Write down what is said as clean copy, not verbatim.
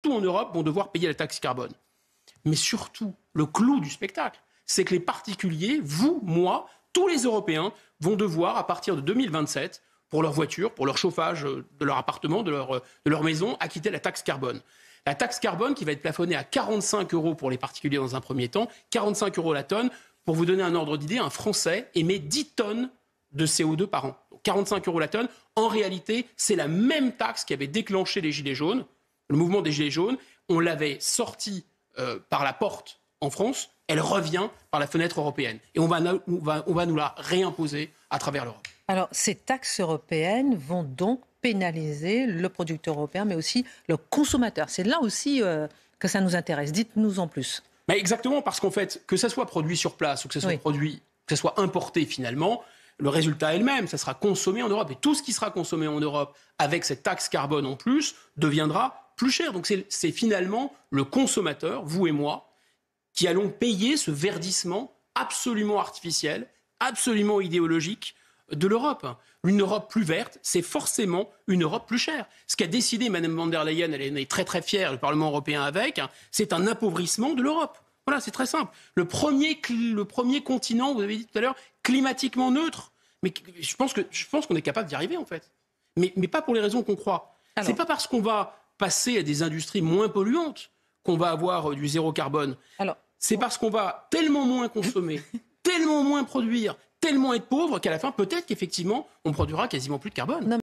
partout en Europe, vont devoir payer la taxe carbone. Mais surtout, le clou du spectacle, c'est que les particuliers, vous, moi, tous les Européens, vont devoir, à partir de 2027, pour leur voiture, pour leur chauffage de leur appartement, de leur maison, acquitter la taxe carbone. La taxe carbone qui va être plafonnée à 45 € pour les particuliers dans un premier temps, 45 € la tonne. Pour vous donner un ordre d'idée, un Français émet 10 tonnes de CO2 par an. Donc 45 € la tonne. En réalité, c'est la même taxe qui avait déclenché les Gilets jaunes, le mouvement des Gilets jaunes. On l'avait sortie par la porte en France. Elle revient par la fenêtre européenne. Et on va nous la réimposer à travers l'Europe. Alors, ces taxes européennes vont donc pénaliser le producteur européen, mais aussi le consommateur. C'est là aussi que ça nous intéresse. Dites-nous en plus. Mais exactement, parce qu'en fait, que ça soit produit sur place ou que ça soit importé finalement, le résultat est le même. Ça sera consommé en Europe. Et tout ce qui sera consommé en Europe avec cette taxe carbone en plus deviendra plus cher. Donc c'est finalement le consommateur, vous et moi, qui allons payer ce verdissement absolument artificiel, absolument idéologique de l'Europe. Une Europe plus verte, c'est forcément une Europe plus chère. Ce qu'a décidé Mme von der Leyen, elle est très très fière, le Parlement européen avec, c'est un appauvrissement de l'Europe. Voilà, c'est très simple. Le premier continent, vous avez dit tout à l'heure, climatiquement neutre. Mais je pense qu'on est capable d'y arriver en fait. Mais pas pour les raisons qu'on croit. C'est pas parce qu'on va passer à des industries moins polluantes qu'on va avoir du zéro carbone. C'est parce qu'on va tellement moins consommer, tellement moins produire, tellement être pauvre qu'à la fin, peut-être qu'effectivement, on produira quasiment plus de carbone.